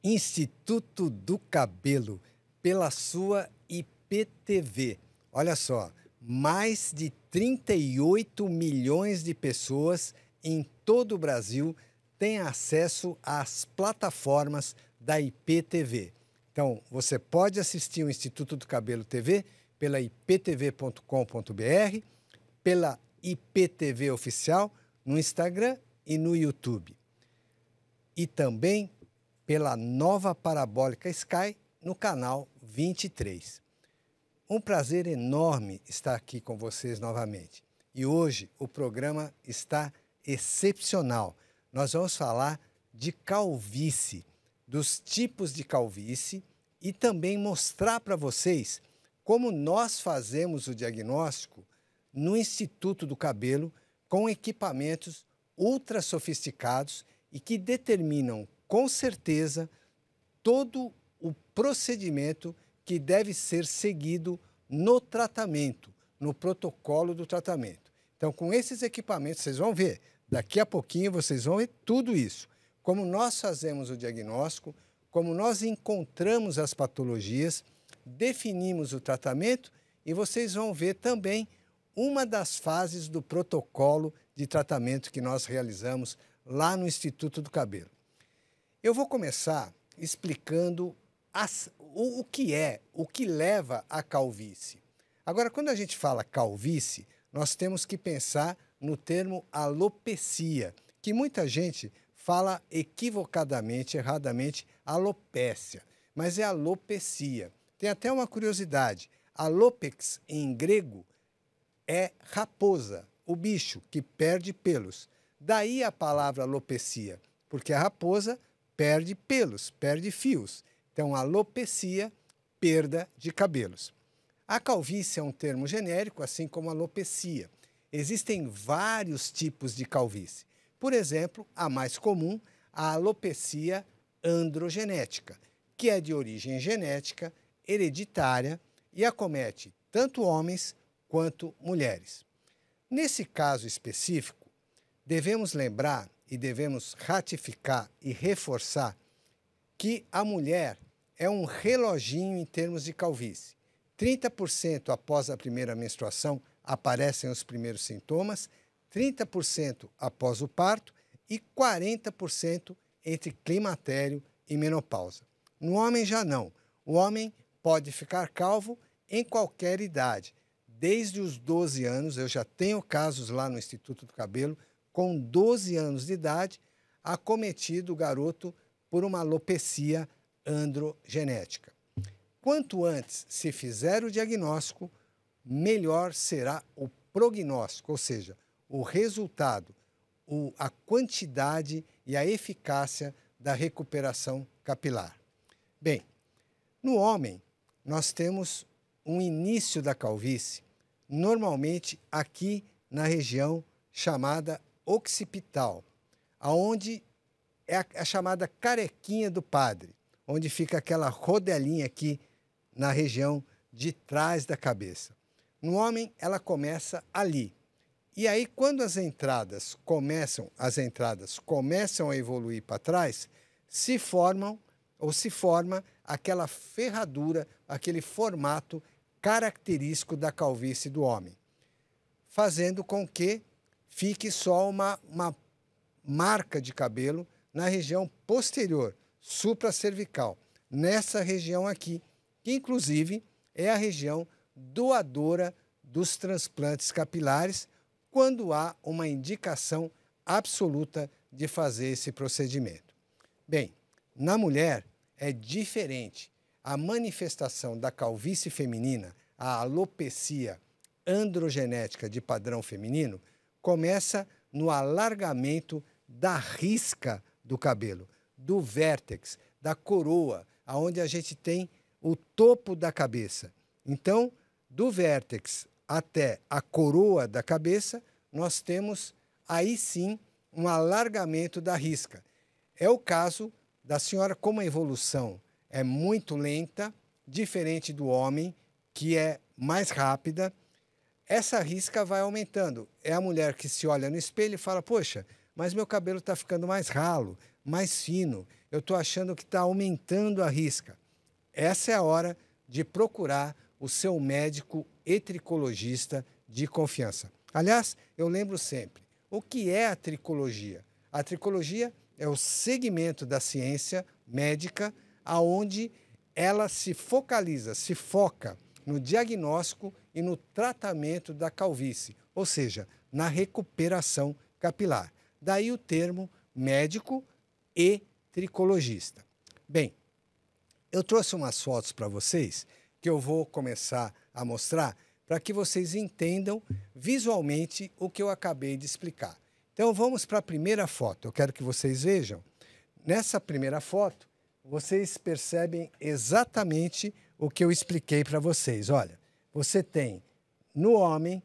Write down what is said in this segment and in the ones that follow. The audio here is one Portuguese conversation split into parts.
Instituto do Cabelo, pela sua IPTV. Olha só, mais de 38 milhões de pessoas em todo o Brasil têm acesso às plataformas da IPTV. Então, você pode assistir o Instituto do Cabelo TV pela iptv.com.br, pela IPTV Oficial no Instagram e no YouTube. E também pela nova parabólica Sky no canal 23. Um prazer enorme estar aqui com vocês novamente. E hoje o programa está excepcional. Nós vamos falar de calvície, dos tipos de calvície e também mostrar para vocês como nós fazemos o diagnóstico no Instituto do Cabelo com equipamentos ultra sofisticados e que determinam com certeza todo o procedimento que deve ser seguido no tratamento, no protocolo do tratamento. Então, com esses equipamentos, vocês vão ver, daqui a pouquinho vocês vão ver tudo isso. Como nós fazemos o diagnóstico, como nós encontramos as patologias, definimos o tratamento e vocês vão ver também uma das fases do protocolo de tratamento que nós realizamos lá no Instituto do Cabelo. Eu vou começar explicando o que leva à calvície. Agora, quando a gente fala calvície, nós temos que pensar no termo alopecia, que muita gente fala equivocadamente, erradamente, alopécia, mas é alopecia. Tem até uma curiosidade, alopex em grego é raposa, o bicho que perde pelos. Daí a palavra alopecia, porque a raposa perde pelos, perde fios. Então, alopecia, perda de cabelos. A calvície é um termo genérico, assim como a alopecia. Existem vários tipos de calvície. Por exemplo, a mais comum, a alopecia androgenética, que é de origem genética, hereditária e acomete tanto homens quanto mulheres. Nesse caso específico, devemos lembrar e devemos ratificar e reforçar que a mulher é um reloginho em termos de calvície. 30% após a primeira menstruação aparecem os primeiros sintomas, 30% após o parto e 40% entre climatério e menopausa. No homem já não. O homem pode ficar calvo em qualquer idade. Desde os 12 anos, eu já tenho casos lá no Instituto do Cabelo, com 12 anos de idade, acometido o garoto por uma alopecia androgenética. Quanto antes se fizer o diagnóstico, melhor será o prognóstico, ou seja, o resultado, a quantidade e a eficácia da recuperação capilar. Bem, no homem, nós temos um início da calvície, normalmente aqui na região chamada occipital, aonde é a chamada carequinha do padre, onde fica aquela rodelinha aqui na região de trás da cabeça. No homem, ela começa ali. E aí, quando as entradas começam a evoluir para trás, se forma aquela ferradura, aquele formato característico da calvície do homem, fazendo com que fique só uma marca de cabelo na região posterior, supracervical, nessa região aqui, que inclusive é a região doadora dos transplantes capilares, quando há uma indicação absoluta de fazer esse procedimento. Bem, na mulher é diferente. A manifestação da calvície feminina, a alopecia androgenética de padrão feminino, começa no alargamento da risca do cabelo, do vértex, da coroa, aonde a gente tem o topo da cabeça. Então, do vértex até a coroa da cabeça, nós temos aí sim um alargamento da risca. É o caso da senhora, como a evolução é muito lenta, diferente do homem, que é mais rápida, essa risca vai aumentando. É a mulher que se olha no espelho e fala, poxa, mas meu cabelo está ficando mais ralo, mais fino, eu estou achando que está aumentando a risca. Essa é a hora de procurar o seu médico e tricologista de confiança. Aliás, eu lembro sempre, o que é a tricologia? A tricologia é o segmento da ciência médica aonde ela se foca no diagnóstico e no tratamento da calvície, ou seja, na recuperação capilar. Daí o termo médico e tricologista. Bem, eu trouxe umas fotos para vocês que eu vou começar a mostrar para que vocês entendam visualmente o que eu acabei de explicar. Então vamos para a primeira foto. Eu quero que vocês vejam. Nessa primeira foto, vocês percebem exatamente o que eu expliquei para vocês. Olha, você tem no homem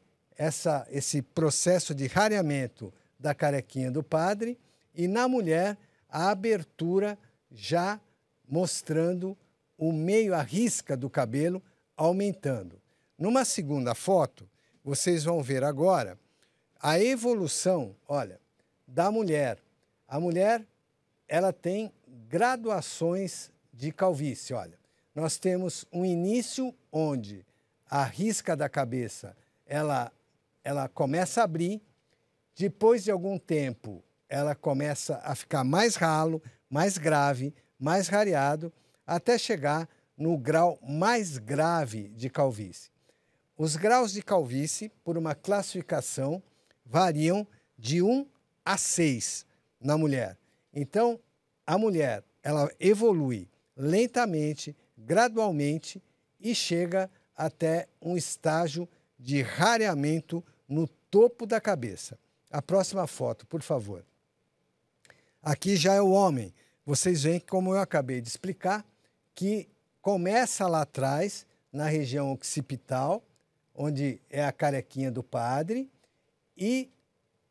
esse processo de rareamento da carequinha do padre e na mulher a abertura já mostrando o meio à risca do cabelo aumentando. Numa segunda foto, vocês vão ver agora a evolução, olha, da mulher. A mulher, ela tem graduações de calvície, olha. Nós temos um início onde a risca da cabeça, ela começa a abrir, depois de algum tempo, ela começa a ficar mais ralo, mais grave, mais rareado, até chegar no grau mais grave de calvície. Os graus de calvície, por uma classificação, variam de 1 a 6 na mulher. Então, a mulher, ela evolui lentamente, gradualmente e chega até um estágio de rareamento no topo da cabeça. A próxima foto, por favor. Aqui já é o homem. Vocês veem, como eu acabei de explicar, que começa lá atrás, na região occipital, onde é a carequinha do padre, e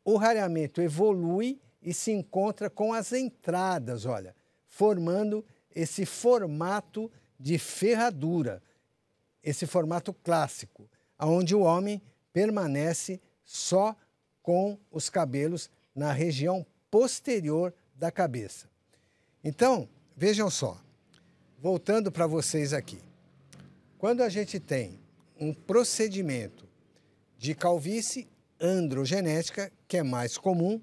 o rareamento evolui e se encontra com as entradas, olha, formando esse formato de ferradura, esse formato clássico, onde o homem permanece só com os cabelos na região posterior da cabeça. Então, vejam só, voltando para vocês aqui, quando a gente tem um procedimento de calvície androgenética, que é mais comum,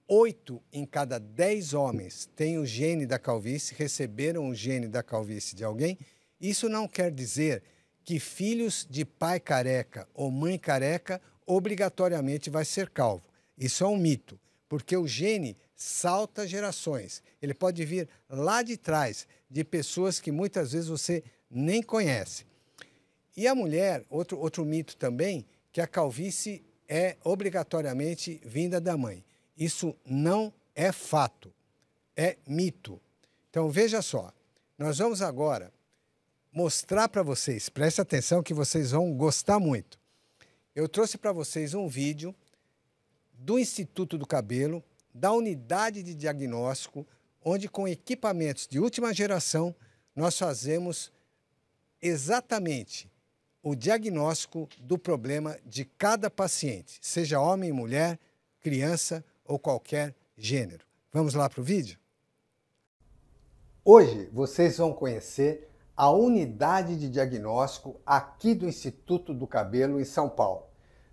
8 em cada 10 homens têm o gene da calvície, receberam o gene da calvície de alguém. Isso não quer dizer que filhos de pai careca ou mãe careca obrigatoriamente vai ser calvo. Isso é um mito, porque o gene salta gerações. Ele pode vir lá de trás, de pessoas que muitas vezes você nem conhece. E a mulher, outro mito também, que a calvície é obrigatoriamente vinda da mãe. Isso não é fato, é mito. Então veja só, nós vamos agora mostrar para vocês, preste atenção que vocês vão gostar muito. Eu trouxe para vocês um vídeo do Instituto do Cabelo, da unidade de diagnóstico, onde com equipamentos de última geração nós fazemos exatamente o diagnóstico do problema de cada paciente, seja homem, mulher, criança ou qualquer gênero. Vamos lá para o vídeo? Hoje vocês vão conhecer a unidade de diagnóstico aqui do Instituto do Cabelo em São Paulo.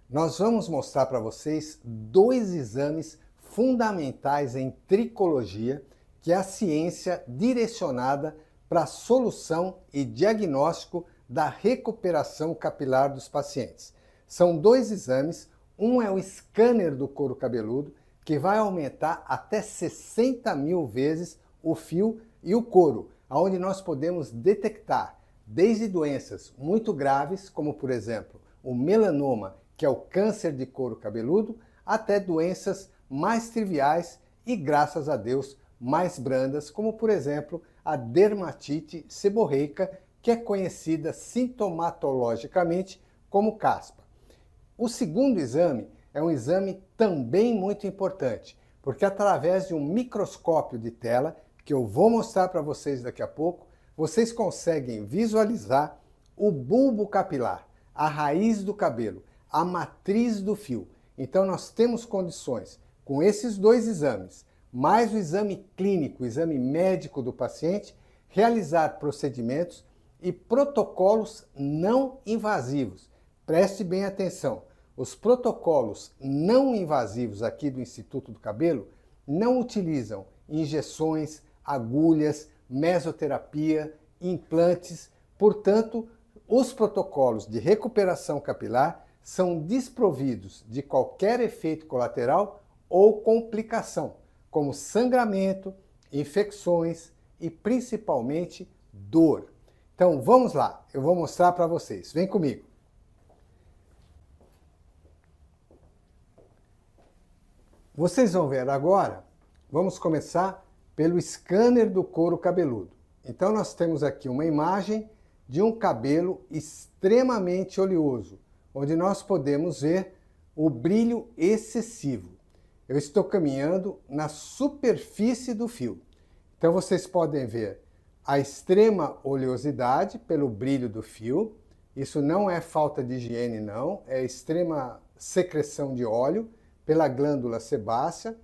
Nós vamos mostrar para vocês 2 exames fundamentais em tricologia, que é a ciência direcionada para a solução e diagnóstico da recuperação capilar dos pacientes. São 2 exames, um é o scanner do couro cabeludo, que vai aumentar até 60 mil vezes o fio e o couro, onde nós podemos detectar desde doenças muito graves, como por exemplo o melanoma, que é o câncer de couro cabeludo, até doenças mais triviais e, graças a Deus, mais brandas, como por exemplo a dermatite seborreica, que é conhecida sintomatologicamente como caspa. O segundo exame é um exame também muito importante, porque através de um microscópio de tela, que eu vou mostrar para vocês daqui a pouco, vocês conseguem visualizar o bulbo capilar, a raiz do cabelo, a matriz do fio. Então nós temos condições, com esses 2 exames, mais o exame clínico, o exame médico do paciente, realizar procedimentos e protocolos não invasivos. Preste bem atenção. Os protocolos não invasivos aqui do Instituto do Cabelo não utilizam injeções, agulhas, mesoterapia, implantes. Portanto, os protocolos de recuperação capilar são desprovidos de qualquer efeito colateral ou complicação, como sangramento, infecções e principalmente dor. Então vamos lá, eu vou mostrar para vocês. Vem comigo. Vocês vão ver agora, vamos começar pelo scanner do couro cabeludo. Então nós temos aqui uma imagem de um cabelo extremamente oleoso, onde nós podemos ver o brilho excessivo. Eu estou caminhando na superfície do fio. Então vocês podem ver a extrema oleosidade pelo brilho do fio. Isso não é falta de higiene, não, é extrema secreção de óleo pela glândula sebácea.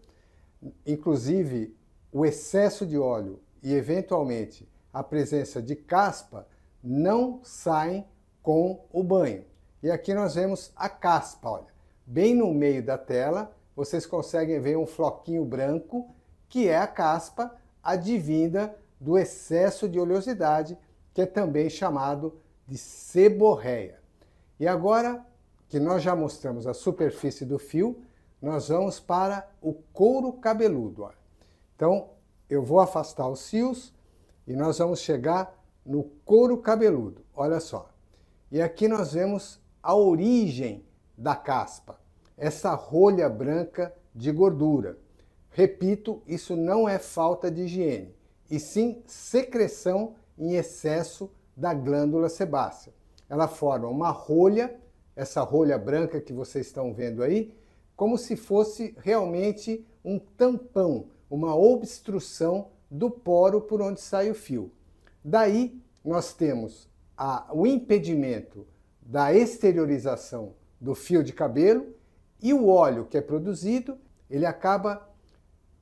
Inclusive, o excesso de óleo e, eventualmente, a presença de caspa não saem com o banho. E aqui nós vemos a caspa, olha. Bem no meio da tela, vocês conseguem ver um floquinho branco, que é a caspa advinda do excesso de oleosidade, que é também chamado de seborreia. E agora que nós já mostramos a superfície do fio, nós vamos para o couro cabeludo. Olha. Então, eu vou afastar os fios e nós vamos chegar no couro cabeludo. Olha só. E aqui nós vemos a origem da caspa, essa rolha branca de gordura. Repito, isso não é falta de higiene, e sim secreção em excesso da glândula sebácea. Ela forma uma rolha, essa rolha branca que vocês estão vendo aí, como se fosse realmente um tampão, uma obstrução do poro por onde sai o fio. Daí nós temos o impedimento da exteriorização do fio de cabelo e o óleo que é produzido, ele acaba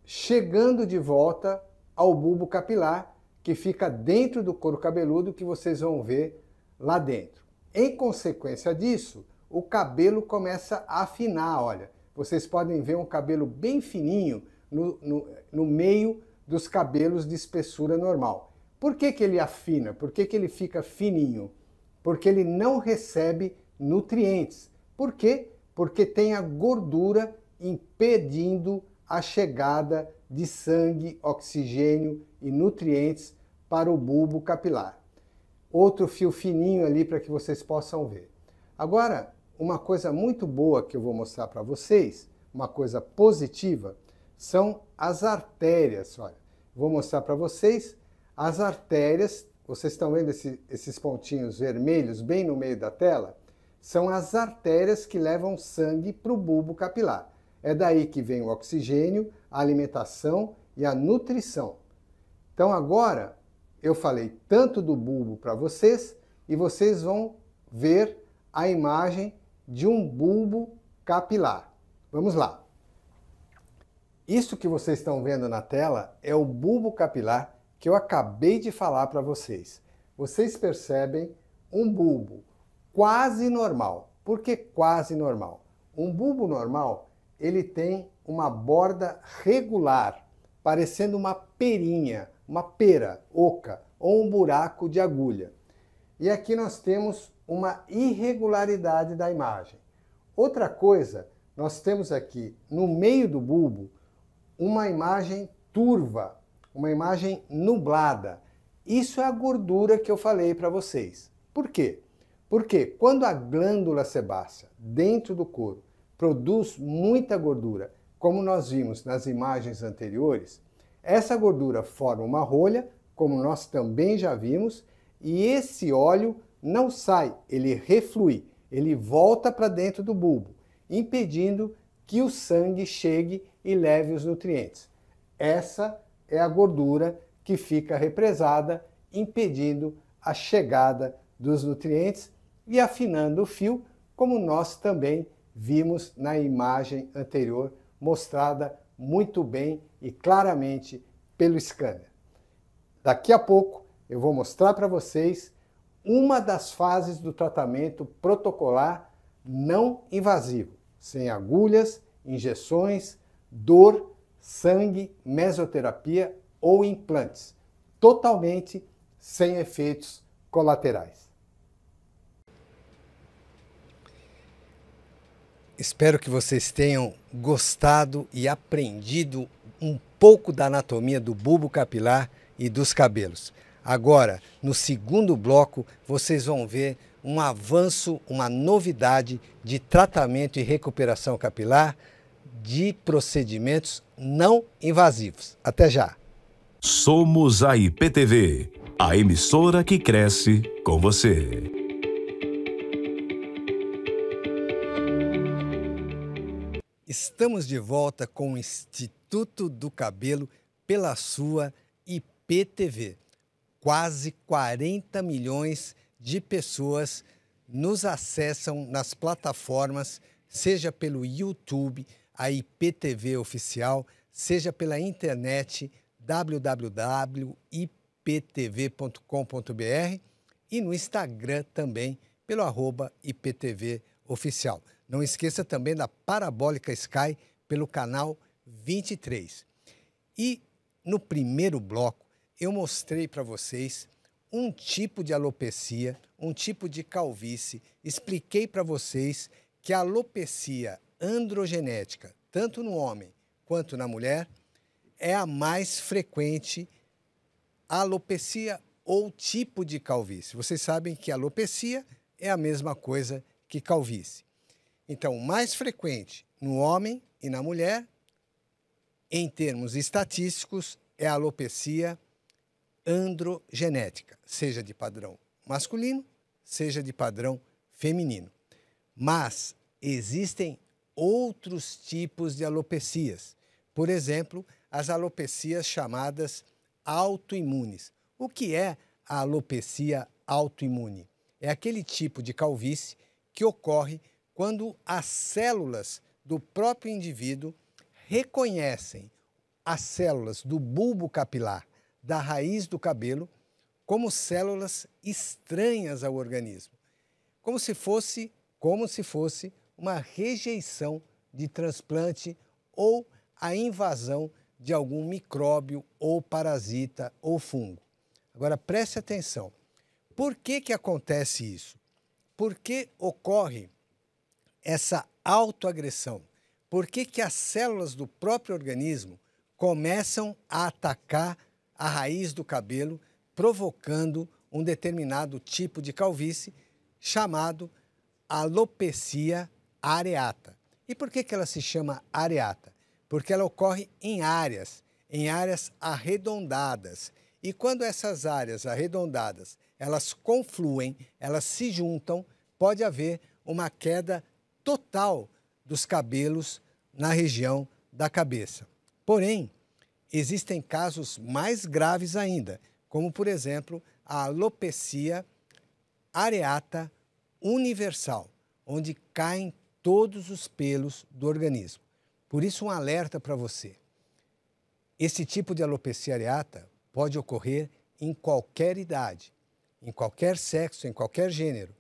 chegando de volta ao bulbo capilar, que fica dentro do couro cabeludo, que vocês vão ver lá dentro. Em consequência disso, o cabelo começa a afinar, olha. Vocês podem ver um cabelo bem fininho no meio dos cabelos de espessura normal. Por que ele afina? Por que ele fica fininho? Porque ele não recebe nutrientes. Por quê? Porque tem a gordura impedindo a chegada de sangue, oxigênio e nutrientes para o bulbo capilar. Outro fio fininho ali para que vocês possam ver. Agora, uma coisa muito boa que eu vou mostrar para vocês, uma coisa positiva, são as artérias. Olha, vou mostrar para vocês as artérias. Vocês estão vendo esses pontinhos vermelhos bem no meio da tela? São as artérias que levam sangue para o bulbo capilar. É daí que vem o oxigênio, a alimentação e a nutrição. Então agora eu falei tanto do bulbo para vocês e vocês vão ver a imagem de um bulbo capilar. Vamos lá. Isso que vocês estão vendo na tela é o bulbo capilar que eu acabei de falar para vocês. Vocês percebem um bulbo quase normal. Por que quase normal? Um bulbo normal, ele tem uma borda regular, parecendo uma perinha, uma pera oca ou um buraco de agulha. E aqui nós temos uma irregularidade da imagem. Outra coisa, nós temos aqui no meio do bulbo uma imagem turva, uma imagem nublada. Isso é a gordura que eu falei para vocês. Por quê? Porque quando a glândula sebácea dentro do couro produz muita gordura, como nós vimos nas imagens anteriores, essa gordura forma uma rolha, como nós também já vimos, e esse óleo não sai, ele reflui, ele volta para dentro do bulbo, impedindo que o sangue chegue e leve os nutrientes. Essa é a gordura que fica represada, impedindo a chegada dos nutrientes e afinando o fio, como nós também vimos na imagem anterior, mostrada muito bem e claramente pelo scanner. Daqui a pouco eu vou mostrar para vocês uma das fases do tratamento protocolar não invasivo, sem agulhas, injeções, dor, sangue, mesoterapia ou implantes, totalmente sem efeitos colaterais. Espero que vocês tenham gostado e aprendido um pouco da anatomia do bulbo capilar e dos cabelos. Agora, no segundo bloco, vocês vão ver um avanço, uma novidade de tratamento e recuperação capilar de procedimentos não invasivos. Até já! Somos a IPTV, a emissora que cresce com você. Estamos de volta com o Instituto do Cabelo pela sua IPTV. Quase 40 milhões de pessoas nos acessam nas plataformas, seja pelo YouTube, a IPTV oficial, seja pela internet www.iptv.com.br e no Instagram também pelo @IPTV oficial. Não esqueça também da Parabólica Sky pelo canal 23. E no primeiro bloco eu mostrei para vocês um tipo de alopecia, um tipo de calvície. Expliquei para vocês que a alopecia androgenética, tanto no homem quanto na mulher, é a mais frequente alopecia ou tipo de calvície. Vocês sabem que alopecia é a mesma coisa que calvície. Então, o mais frequente no homem e na mulher, em termos estatísticos, é a alopecia androgenética, seja de padrão masculino, seja de padrão feminino. Mas existem outros tipos de alopecias. Por exemplo, as alopecias chamadas autoimunes. O que é a alopecia autoimune? É aquele tipo de calvície que ocorre quando as células do próprio indivíduo reconhecem as células do bulbo capilar, da raiz do cabelo, como células estranhas ao organismo, como se fosse uma rejeição de transplante ou a invasão de algum micróbio ou parasita ou fungo. Agora preste atenção. Por que acontece isso? Por que ocorre essa autoagressão? Por que as células do próprio organismo começam a atacar a raiz do cabelo, provocando um determinado tipo de calvície chamado alopecia areata? E por que ela se chama areata? Porque ela ocorre em áreas arredondadas. E quando essas áreas arredondadas elas confluem, elas se juntam, pode haver uma queda total dos cabelos na região da cabeça. Porém, existem casos mais graves ainda, como, por exemplo, a alopecia areata universal, onde caem todos os pelos do organismo. Por isso, um alerta para você. Esse tipo de alopecia areata pode ocorrer em qualquer idade, em qualquer sexo, em qualquer gênero.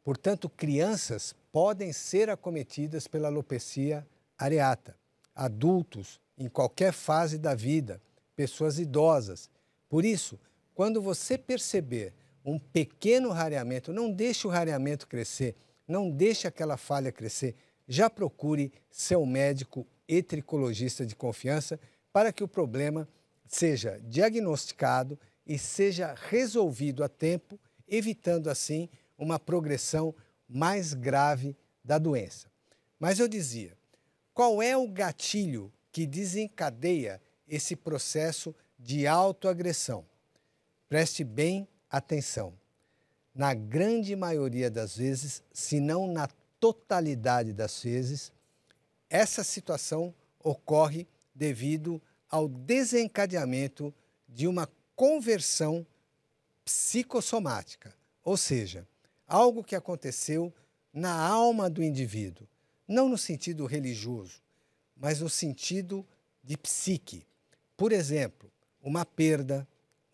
Portanto, crianças podem ser acometidas pela alopecia areata, adultos em qualquer fase da vida, pessoas idosas. Por isso, quando você perceber um pequeno rareamento, não deixe o rareamento crescer, não deixe aquela falha crescer, já procure seu médico e tricologista de confiança para que o problema seja diagnosticado e seja resolvido a tempo, evitando assim uma progressão mais grave da doença. Mas eu dizia, qual é o gatilho que desencadeia esse processo de autoagressão? Preste bem atenção. Na grande maioria das vezes, se não na totalidade das vezes, essa situação ocorre devido ao desencadeamento de uma conversão psicossomática, ou seja, algo que aconteceu na alma do indivíduo, não no sentido religioso, mas no sentido de psique. Por exemplo, uma perda,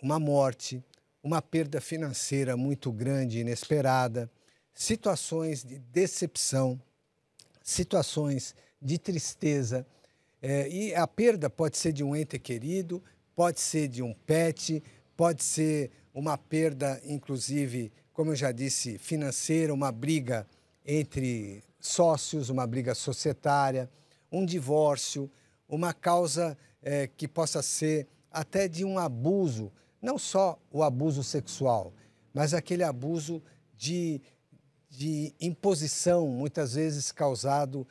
uma morte, uma perda financeira muito grande, inesperada, situações de decepção, situações de tristeza. E a perda pode ser de um ente querido, pode ser de um pet, pode ser uma perda, inclusive, como eu já disse, financeira, uma briga entre sócios, uma briga societária, um divórcio, uma causa que possa ser até de um abuso, não só o abuso sexual, mas aquele abuso de imposição, muitas vezes causado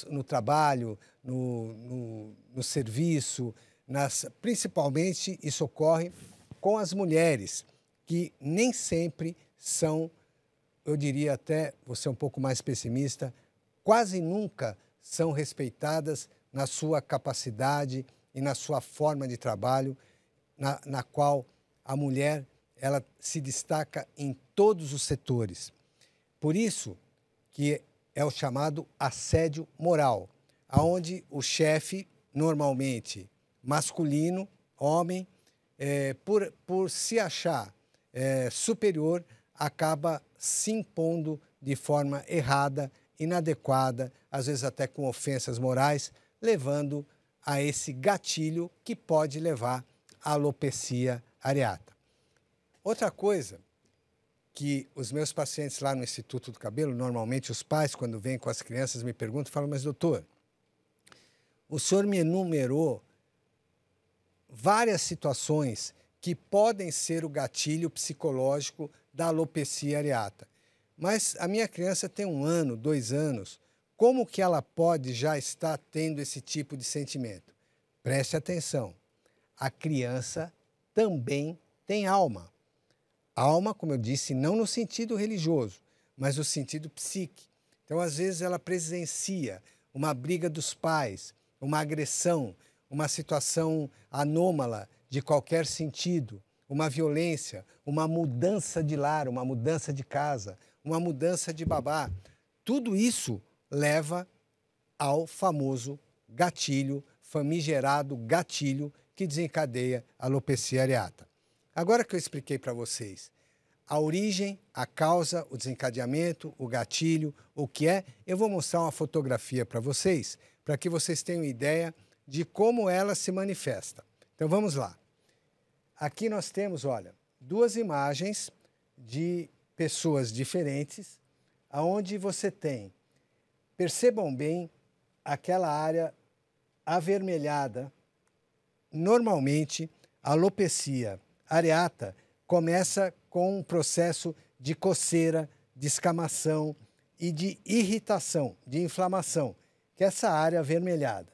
no trabalho, no serviço, principalmente isso ocorre com as mulheres, que nem sempre são, eu diria até, vou ser um pouco mais pessimista, quase nunca são respeitadas na sua capacidade e na sua forma de trabalho, na qual a mulher ela se destaca em todos os setores. Por isso que é o chamado assédio moral, onde o chefe, normalmente masculino, homem, por se achar superior, acaba se impondo de forma errada, inadequada, às vezes até com ofensas morais, levando a esse gatilho que pode levar à alopecia areata. Outra coisa que os meus pacientes lá no Instituto do Cabelo, normalmente os pais, quando vêm com as crianças, me perguntam, falam, mas doutor, o senhor me enumerou várias situações que podem ser o gatilho psicológico da alopecia areata. Mas a minha criança tem 1 ano, 2 anos, como que ela pode já estar tendo esse tipo de sentimento? Preste atenção, a criança também tem alma. Alma, como eu disse, não no sentido religioso, mas no sentido psíquico. Então, às vezes, ela presencia uma briga dos pais, uma agressão, uma situação anômala de qualquer sentido, uma violência, uma mudança de lar, uma mudança de casa, uma mudança de babá. Tudo isso leva ao famoso gatilho, famigerado gatilho, que desencadeia a alopecia areata. Agora que eu expliquei para vocês a origem, a causa, o desencadeamento, o gatilho, o que é, eu vou mostrar uma fotografia para vocês, para que vocês tenham ideia de como ela se manifesta. Então vamos lá. Aqui nós temos, olha, 2 imagens de pessoas diferentes, aonde você tem, percebam bem, aquela área avermelhada. Normalmente, a alopecia areata começa com um processo de coceira, de escamação e de irritação, de inflamação, que é essa área avermelhada.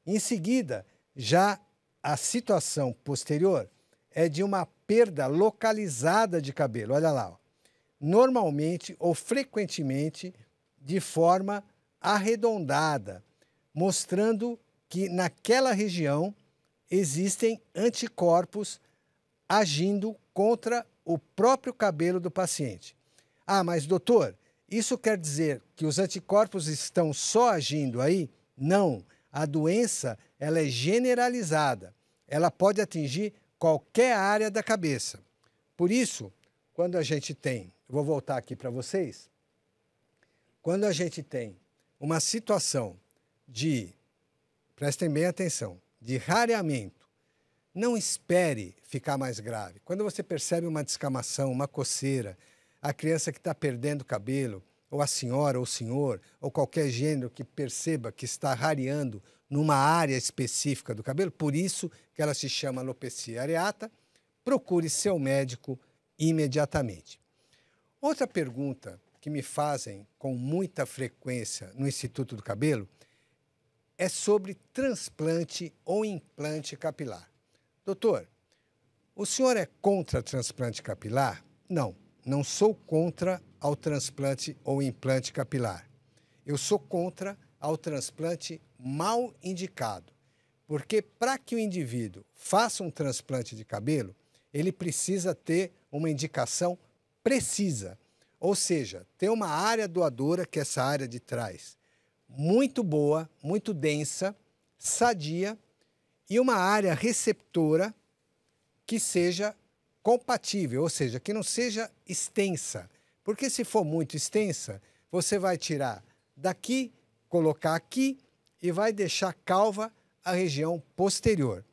Em seguida, já a situação posterior é de uma perda localizada de cabelo. Olha lá, ó. Normalmente ou frequentemente de forma arredondada, mostrando que naquela região existem anticorpos agindo contra o próprio cabelo do paciente. Ah, mas doutor, isso quer dizer que os anticorpos estão só agindo aí? Não, a doença ela é generalizada, ela pode atingir qualquer área da cabeça. Por isso, quando a gente tem, eu vou voltar aqui para vocês, quando a gente tem uma situação de, prestem bem atenção, de rareamento, não espere ficar mais grave. Quando você percebe uma descamação, uma coceira, a criança que está perdendo cabelo, ou a senhora ou o senhor, ou qualquer gênero que perceba que está rareando numa área específica do cabelo, por isso que ela se chama alopecia areata, procure seu médico imediatamente. Outra pergunta que me fazem com muita frequência no Instituto do Cabelo é sobre transplante ou implante capilar. Doutor, o senhor é contra transplante capilar? Não, não sou contra ao transplante ou implante capilar. Eu sou contra ao transplante mal indicado, porque para que o indivíduo faça um transplante de cabelo, ele precisa ter uma indicação precisa, ou seja, ter uma área doadora, que é essa área de trás, muito boa, muito densa, sadia e uma área receptora que seja compatível, ou seja, que não seja extensa. Porque se for muito extensa, você vai tirar daqui, colocar aqui e vai deixar calva a região posterior.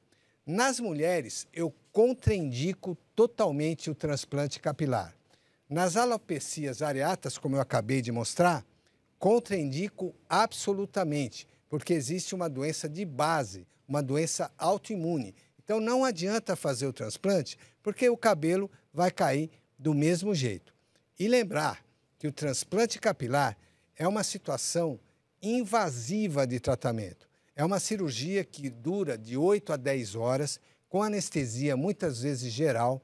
Nas mulheres, eu contraindico totalmente o transplante capilar. Nas alopecias areatas, como eu acabei de mostrar, contraindico absolutamente, porque existe uma doença de base, uma doença autoimune. Então não adianta fazer o transplante, porque o cabelo vai cair do mesmo jeito. E lembrar que o transplante capilar é uma situação invasiva de tratamento. É uma cirurgia que dura de 8 a 10 horas, com anestesia muitas vezes geral,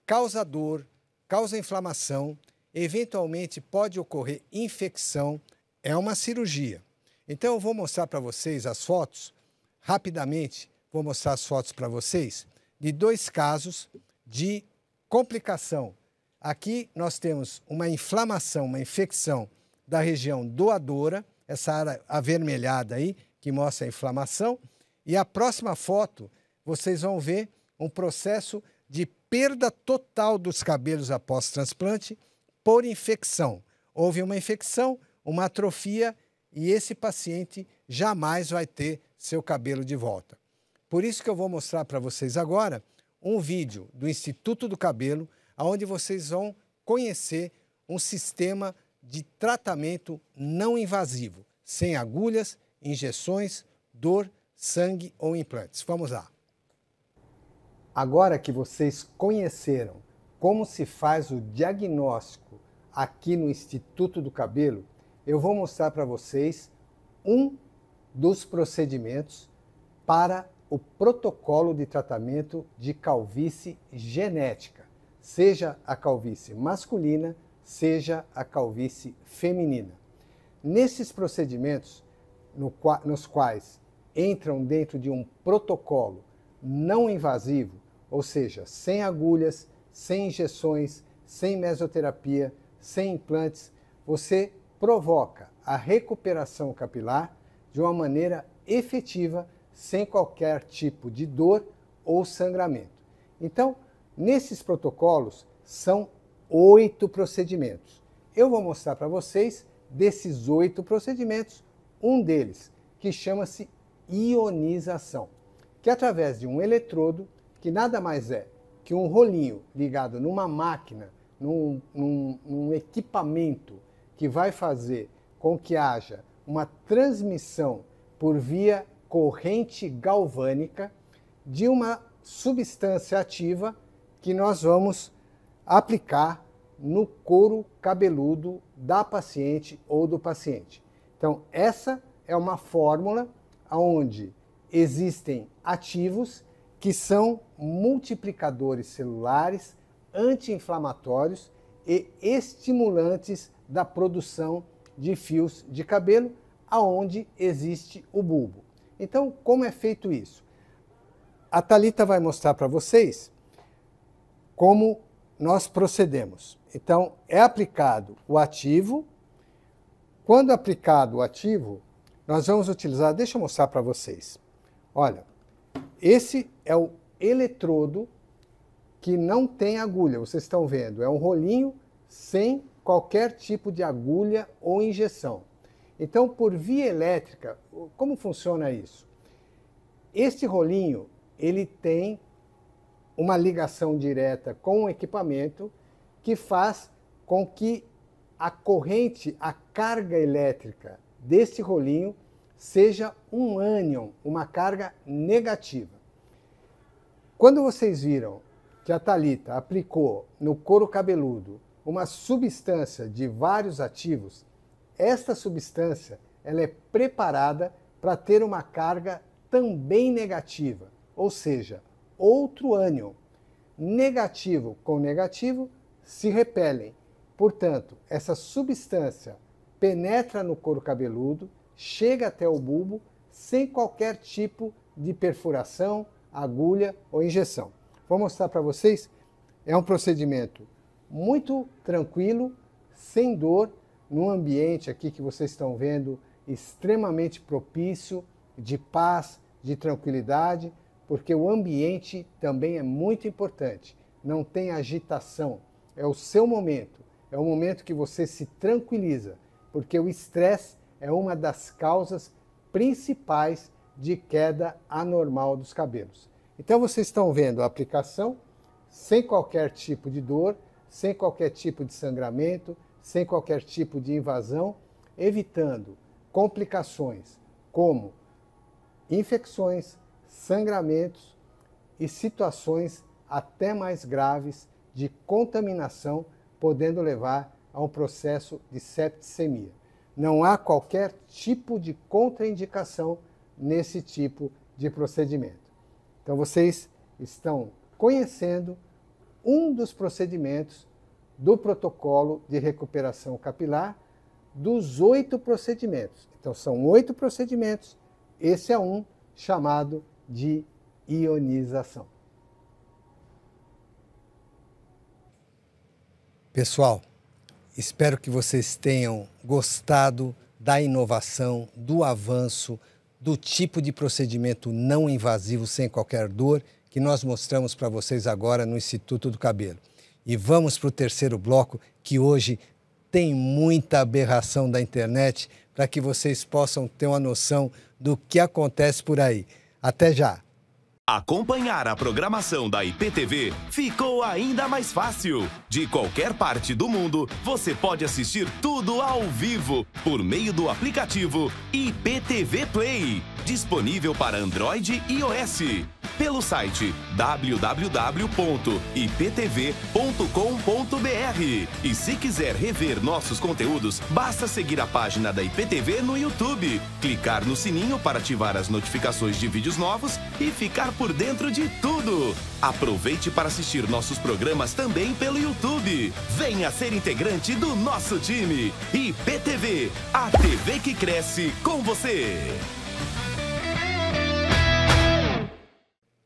causa dor, causa inflamação, eventualmente pode ocorrer infecção, é uma cirurgia. Então eu vou mostrar para vocês as fotos, rapidamente vou mostrar as fotos para vocês, de 2 casos de complicação. Aqui nós temos uma inflamação, uma infecção da região doadora, essa área avermelhada aí, que mostra a inflamação, e a próxima foto vocês vão ver um processo de perda total dos cabelos após transplante por infecção. Houve uma infecção, uma atrofia, e esse paciente jamais vai ter seu cabelo de volta. Por isso que eu vou mostrar para vocês agora um vídeo do Instituto do Cabelo, onde vocês vão conhecer um sistema de tratamento não invasivo, sem agulhas, injeções, dor, sangue ou implantes. Vamos lá. Agora que vocês conheceram como se faz o diagnóstico aqui no Instituto do Cabelo, eu vou mostrar para vocês um dos procedimentos para o protocolo de tratamento de calvície genética, seja a calvície masculina, seja a calvície feminina. Nesses procedimentos, nos quais entram dentro de um protocolo não invasivo, ou seja, sem agulhas, sem injeções, sem mesoterapia, sem implantes, você provoca a recuperação capilar de uma maneira efetiva, sem qualquer tipo de dor ou sangramento. Então, nesses protocolos, são 8 procedimentos. Eu vou mostrar para vocês, desses 8 procedimentos, um deles, que chama-se ionização, que através de um eletrodo, que nada mais é que um rolinho ligado numa máquina, num equipamento que vai fazer com que haja uma transmissão por via corrente galvânica de uma substância ativa que nós vamos aplicar no couro cabeludo da paciente ou do paciente. Então, essa é uma fórmula onde existem ativos que são multiplicadores celulares, anti-inflamatórios e estimulantes da produção de fios de cabelo, aonde existe o bulbo. Então, como é feito isso? A Thalita vai mostrar para vocês como nós procedemos. Então, é aplicado o ativo. Quando aplicado o ativo, nós vamos utilizar, deixa eu mostrar para vocês. Olha, esse é o eletrodo que não tem agulha, vocês estão vendo, é um rolinho sem qualquer tipo de agulha ou injeção. Então, por via elétrica, como funciona isso? Este rolinho, ele tem uma ligação direta com o equipamento que faz com que a corrente, a carga elétrica deste rolinho seja um ânion, uma carga negativa. Quando vocês viram que a Thalita aplicou no couro cabeludo uma substância de vários ativos, esta substância ela é preparada para ter uma carga também negativa, ou seja, outro ânion. Negativo com negativo se repelem. Portanto, essa substância penetra no couro cabeludo, chega até o bulbo sem qualquer tipo de perfuração, agulha ou injeção. Vou mostrar para vocês, é um procedimento muito tranquilo, sem dor, num ambiente aqui que vocês estão vendo extremamente propício, de paz, de tranquilidade, porque o ambiente também é muito importante. Não tem agitação, é o seu momento, é o momento que você se tranquiliza, porque o estresse é uma das causas principais de queda anormal dos cabelos. Então vocês estão vendo a aplicação sem qualquer tipo de dor, sem qualquer tipo de sangramento, sem qualquer tipo de invasão, evitando complicações como infecções, sangramentos e situações até mais graves de contaminação, podendo levar a um processo de septicemia. Não há qualquer tipo de contraindicação nesse tipo de procedimento. Então vocês estão conhecendo um dos procedimentos do protocolo de recuperação capilar dos 8 procedimentos. Então são 8 procedimentos, esse é um chamado de ionização. Pessoal, espero que vocês tenham gostado da inovação, do avanço, do tipo de procedimento não invasivo sem qualquer dor que nós mostramos para vocês agora no Instituto do Cabelo. E vamos para o terceiro bloco, que hoje tem muita aberração da internet, para que vocês possam ter uma noção do que acontece por aí. Até já! Acompanhar a programação da IPTV ficou ainda mais fácil. De qualquer parte do mundo, você pode assistir tudo ao vivo por meio do aplicativo IPTV Play, disponível para Android e iOS. Pelo site www.iptv.com.br. E se quiser rever nossos conteúdos, basta seguir a página da IPTV no YouTube, clicar no sininho para ativar as notificações de vídeos novos e ficar por dentro de tudo. Aproveite para assistir nossos programas também pelo YouTube. Venha ser integrante do nosso time. IPTV, a TV que cresce com você.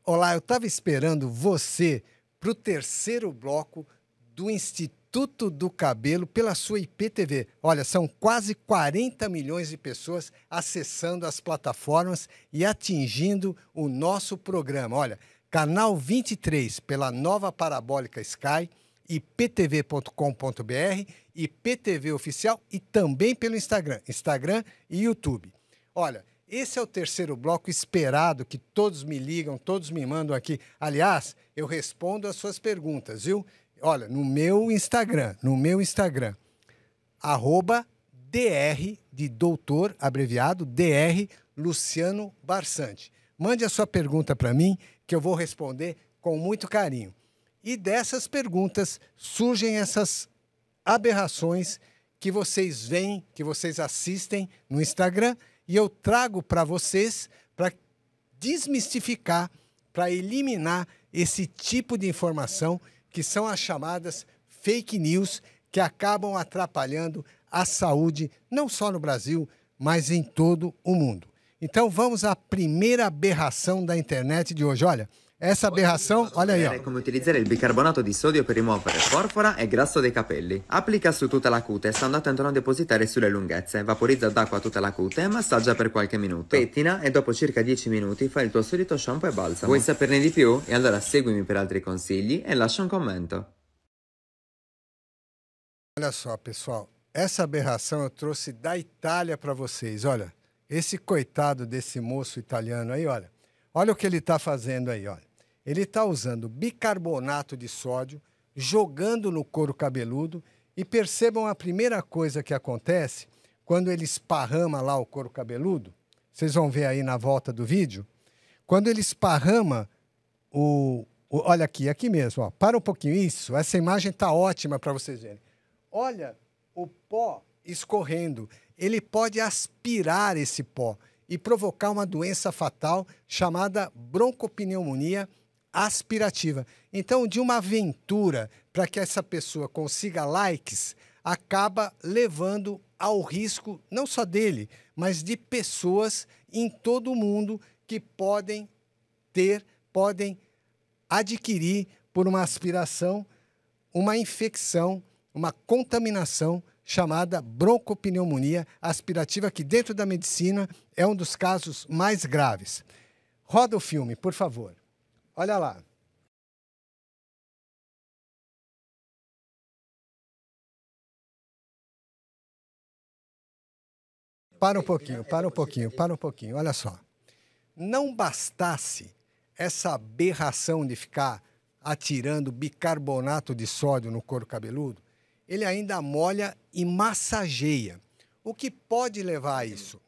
Olá, eu estava esperando você para o terceiro bloco do Instituto do Cabelo pela sua IPTV. Olha, são quase 40 milhões de pessoas acessando as plataformas e atingindo o nosso programa. Olha, canal 23 pela nova parabólica Sky, iptv.com.br, IPTV Oficial e também pelo Instagram e YouTube. Olha, esse é o terceiro bloco esperado, que todos me ligam, todos me mandam aqui. Aliás, eu respondo as suas perguntas, viu? Olha, no meu Instagram, @dr de doutor, abreviado, dr Luciano Barsante. Mande a sua pergunta para mim, que eu vou responder com muito carinho. E dessas perguntas surgem essas aberrações que vocês veem, que vocês assistem no Instagram, e eu trago para vocês para desmistificar, para eliminar esse tipo de informação que são as chamadas fake news, que acabam atrapalhando a saúde não só no Brasil, mas em todo o mundo. Então vamos à primeira aberração da internet de hoje. Olha, essa aberração, olha aí, ó. Come utilizzare il bicarbonato di sodio per rimuovere porpora e grasso dei capelli. Applica su tutta la cute, stando attento a non depositare sulle lunghezze. Vaporizza d'acqua tutta la cute e massaggia per qualche minuto. Pettina e dopo circa 10 minuti fai il tuo solito shampoo e balsamo. Vuoi saperne di più? E allora seguimi per altri consigli e lascia un commento. Olha só, pessoal, essa aberração eu trouxe da Itália para vocês. Olha, esse coitado desse moço italiano aí, olha o que ele está fazendo aí, olha. Ele está usando bicarbonato de sódio, jogando no couro cabeludo, e percebam a primeira coisa que acontece quando ele esparrama lá o couro cabeludo. Vocês vão ver aí na volta do vídeo. Quando ele esparrama olha aqui mesmo, ó. Para um pouquinho, isso, essa imagem está ótima para vocês verem. Olha o pó escorrendo. Ele pode aspirar esse pó e provocar uma doença fatal chamada broncopneumonia aspirativa. Então, de uma aventura para que essa pessoa consiga likes, acaba levando ao risco, não só dele, mas de pessoas em todo o mundo que podem adquirir, por uma aspiração, uma infecção, uma contaminação chamada broncopneumonia aspirativa, que dentro da medicina é um dos casos mais graves. Roda o filme, por favor. Olha lá. Para um pouquinho, olha só. Não bastasse essa aberração de ficar atirando bicarbonato de sódio no couro cabeludo, ele ainda molha e massageia. O que pode levar a isso?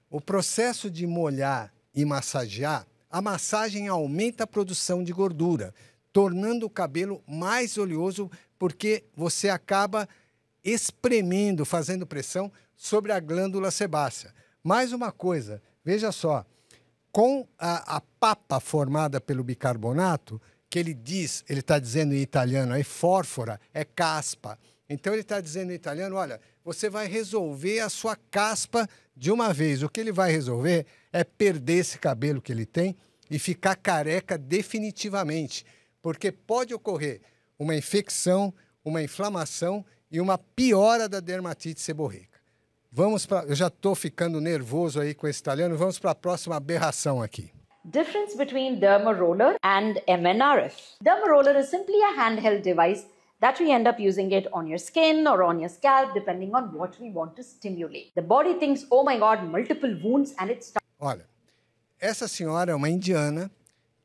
O processo de molhar e massagear, a massagem aumenta a produção de gordura, tornando o cabelo mais oleoso, porque você acaba espremendo, fazendo pressão sobre a glândula sebácea. Mais uma coisa, veja só, com a papa formada pelo bicarbonato, que ele está dizendo em italiano, aí fórfora, é caspa. Então ele está dizendo em italiano, olha, você vai resolver a sua caspa de uma vez. O que ele vai resolver é perder esse cabelo que ele tem e ficar careca definitivamente, porque pode ocorrer uma infecção, uma inflamação e uma piora da dermatite seborreica. Eu já estou ficando nervoso aí com esse italiano, vamos para a próxima aberração aqui. Difference between Derma Roller and MNRF. Derma Roller is simply a handheld device that we end up using it on your skin or on your scalp, depending on what we want to stimulate. The body thinks, oh my God, multiple wounds, and it starts... Olha, essa senhora é uma indiana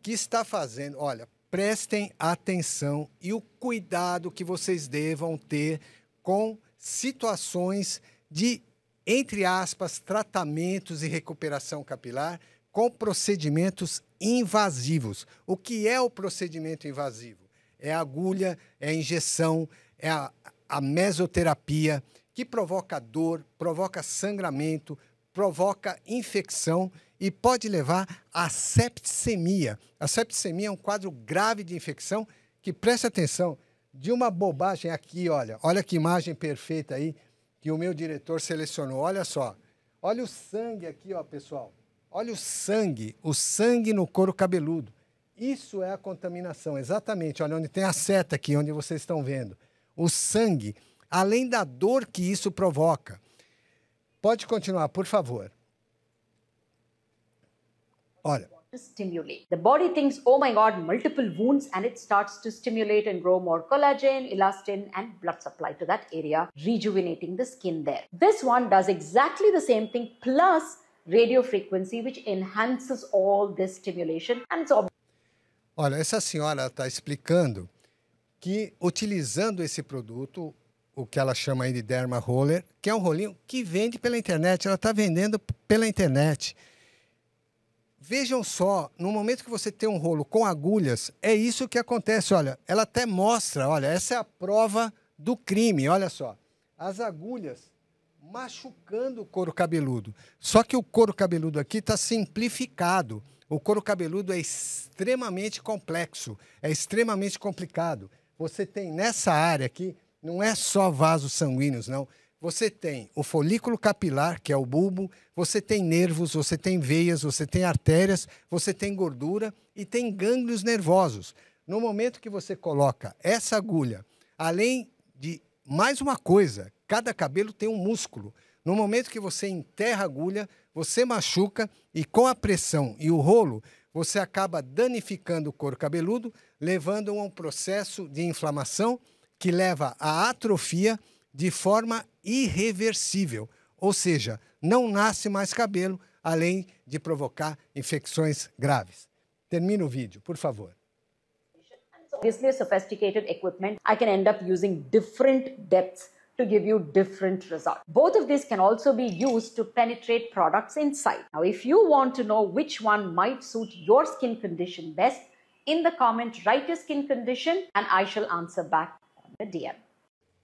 que está fazendo... Olha, prestem atenção e o cuidado que vocês devam ter com situações de, entre aspas, tratamentos e recuperação capilar com procedimentos invasivos. O que é o procedimento invasivo? É a agulha, é a injeção, é a mesoterapia, que provoca dor, provoca sangramento, provoca infecção e pode levar à septicemia. A septicemia é um quadro grave de infecção que, preste atenção, de uma bobagem aqui, olha que imagem perfeita aí que o meu diretor selecionou. Olha só, olha o sangue aqui, ó, pessoal. Olha o sangue no couro cabeludo. Isso é a contaminação, exatamente. Olha onde tem a seta aqui, onde vocês estão vendo. O sangue, além da dor que isso provoca. Pode continuar, por favor. Olha. Stimulate. The body thinks, oh my God, multiple wounds, and it starts to stimulate and grow more collagen, elastin, and blood supply to that area, rejuvenating the skin there. This one does exactly the same thing, plus radio frequency, which enhances all this stimulation. And it's Olha, essa senhora está explicando que, utilizando esse produto, o que ela chama aí de Derma Roller, que é um rolinho que vende pela internet, ela está vendendo pela internet. Vejam só, no momento que você tem um rolo com agulhas, é isso que acontece. Olha, ela até mostra, olha, essa é a prova do crime, olha só. As agulhas machucando o couro cabeludo. Só que o couro cabeludo aqui está simplificado. O couro cabeludo é extremamente complexo, é extremamente complicado. Você tem nessa área aqui, não é só vasos sanguíneos, não. Você tem o folículo capilar, que é o bulbo, você tem nervos, você tem veias, você tem artérias, você tem gordura e tem gânglios nervosos. No momento que você coloca essa agulha, além de mais uma coisa, cada cabelo tem um músculo. No momento que você enterra a agulha, você machuca e com a pressão e o rolo, você acaba danificando o couro cabeludo, levando a um processo de inflamação que leva à atrofia de forma irreversível. Ou seja, não nasce mais cabelo, além de provocar infecções graves. Termina o vídeo, por favor. Obviously, a sophisticated equipment, I can end up using different depths to give you different results. Both of these can also be used to penetrate products inside. Now, if you want to know which one might suit your skin condition best, in the comment, write your skin condition and I shall answer back on the DM.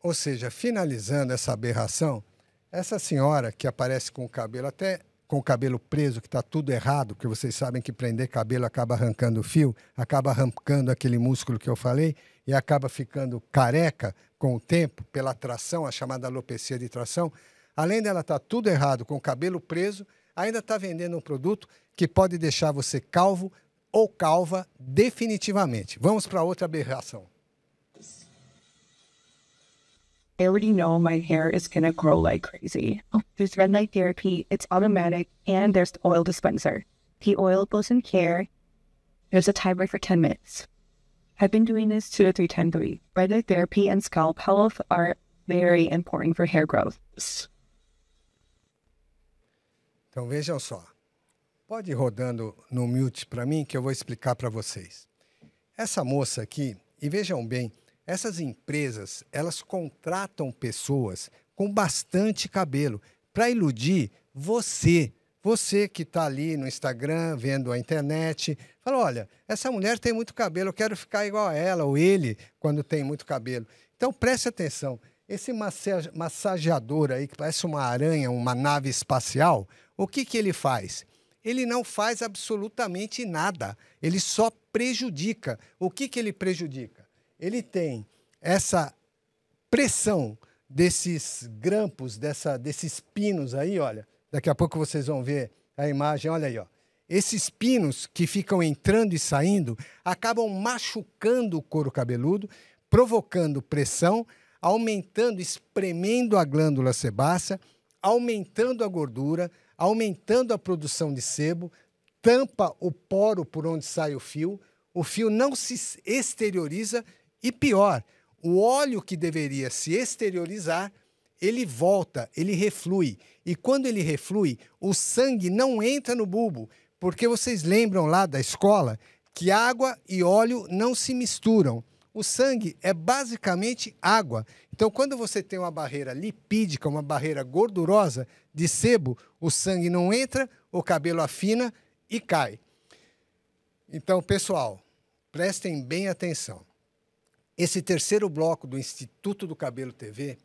Ou seja, finalizando essa aberração, essa senhora que aparece com o cabelo, até com o cabelo preso, que está tudo errado, porque vocês sabem que prender cabelo acaba arrancando o fio, acaba arrancando aquele músculo que eu falei e acaba ficando careca com o tempo, pela tração, a chamada alopecia de tração. Além dela estar tudo errado, com o cabelo preso, ainda está vendendo um produto que pode deixar você calvo ou calva definitivamente. Vamos para outra aberração. I already know my hair is gonna grow like crazy. There's red light therapy, it's automatic, and there's the oil dispenser. The oil goes in hair. There's a timer for 10 minutes. I've been doing this 2 to 3 times a week. Radiant therapy and scalp health are very important for hair growth. Então vejam só. Pode ir rodando no mute para mim que eu vou explicar para vocês. Essa moça aqui, e vejam bem, essas empresas, elas contratam pessoas com bastante cabelo para iludir você. Você que está ali no Instagram, vendo a internet, fala, olha, essa mulher tem muito cabelo, eu quero ficar igual a ela, ou ele, quando tem muito cabelo. Então, preste atenção, esse massageador aí, que parece uma aranha, uma nave espacial, o que ele faz? Ele não faz absolutamente nada, ele só prejudica. O que ele prejudica? Ele tem essa pressão desses grampos, desses pinos aí, olha. Daqui a pouco vocês vão ver a imagem, olha aí, ó. Esses pinos que ficam entrando e saindo acabam machucando o couro cabeludo, provocando pressão, aumentando, espremendo a glândula sebácea, aumentando a gordura, aumentando a produção de sebo, tampa o poro por onde sai o fio não se exterioriza e pior, o óleo que deveria se exteriorizar, ele volta, ele reflui. E quando ele reflui, o sangue não entra no bulbo, porque vocês lembram lá da escola que água e óleo não se misturam. O sangue é basicamente água. Então, quando você tem uma barreira lipídica, uma barreira gordurosa de sebo, o sangue não entra, o cabelo afina e cai. Então, pessoal, prestem bem atenção. Esse terceiro bloco do Instituto do Cabelo TV,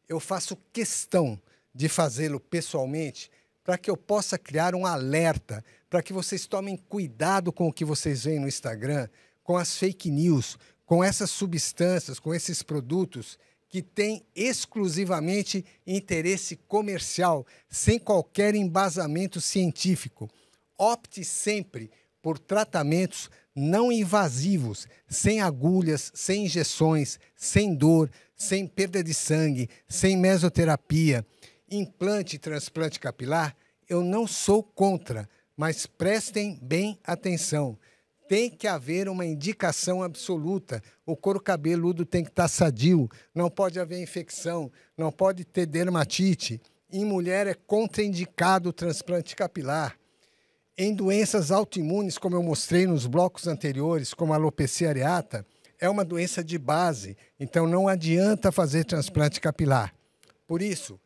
eu faço questão de fazê-lo pessoalmente para que eu possa criar um alerta, para que vocês tomem cuidado com o que vocês veem no Instagram, com as fake news, com essas substâncias, com esses produtos que têm exclusivamente interesse comercial, sem qualquer embasamento científico. Opte sempre por tratamentos não invasivos, sem agulhas, sem injeções, sem dor, sem perda de sangue, sem mesoterapia. Implante e transplante capilar, eu não sou contra, mas prestem bem atenção. Tem que haver uma indicação absoluta. O couro cabeludo tem que estar sadio, não pode haver infecção, não pode ter dermatite. Em mulher é contraindicado o transplante capilar. Em doenças autoimunes, como eu mostrei nos blocos anteriores, como a alopecia areata, é uma doença de base, então não adianta fazer transplante capilar. Por isso,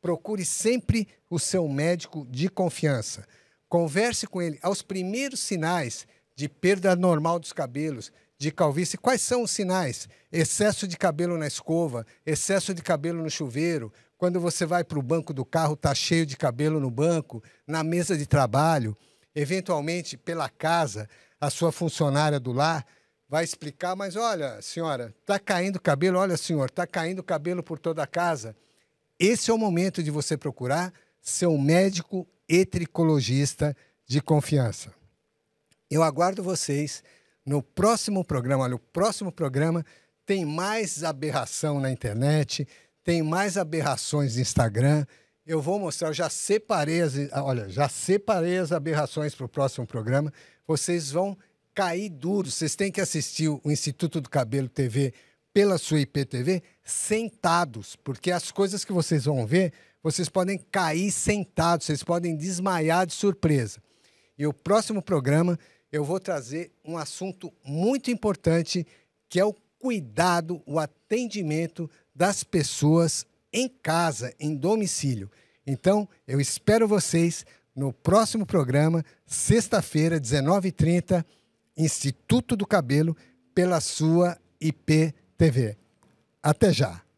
procure sempre o seu médico de confiança. Converse com ele aos primeiros sinais de perda normal dos cabelos, de calvície. Quais são os sinais? Excesso de cabelo na escova, excesso de cabelo no chuveiro. Quando você vai para o banco do carro, está cheio de cabelo no banco, na mesa de trabalho. Eventualmente, pela casa, a sua funcionária do lar vai explicar, mas olha, senhora, está caindo cabelo, olha, senhor, está caindo cabelo por toda a casa. Esse é o momento de você procurar seu médico e tricologista de confiança. Eu aguardo vocês no próximo programa. Olha, o próximo programa tem mais aberração na internet, tem mais aberrações no Instagram. Eu vou mostrar, eu já separei as aberrações para o próximo programa. Vocês vão cair duros. Vocês têm que assistir o Instituto do Cabelo TV pela sua IPTV sentados, porque as coisas que vocês vão ver, vocês podem cair sentados, vocês podem desmaiar de surpresa. E o próximo programa eu vou trazer um assunto muito importante, que é o cuidado, o atendimento das pessoas em casa, em domicílio. Então, eu espero vocês no próximo programa, sexta-feira, 19h30, Instituto do Cabelo, pela sua IPTV. Até já!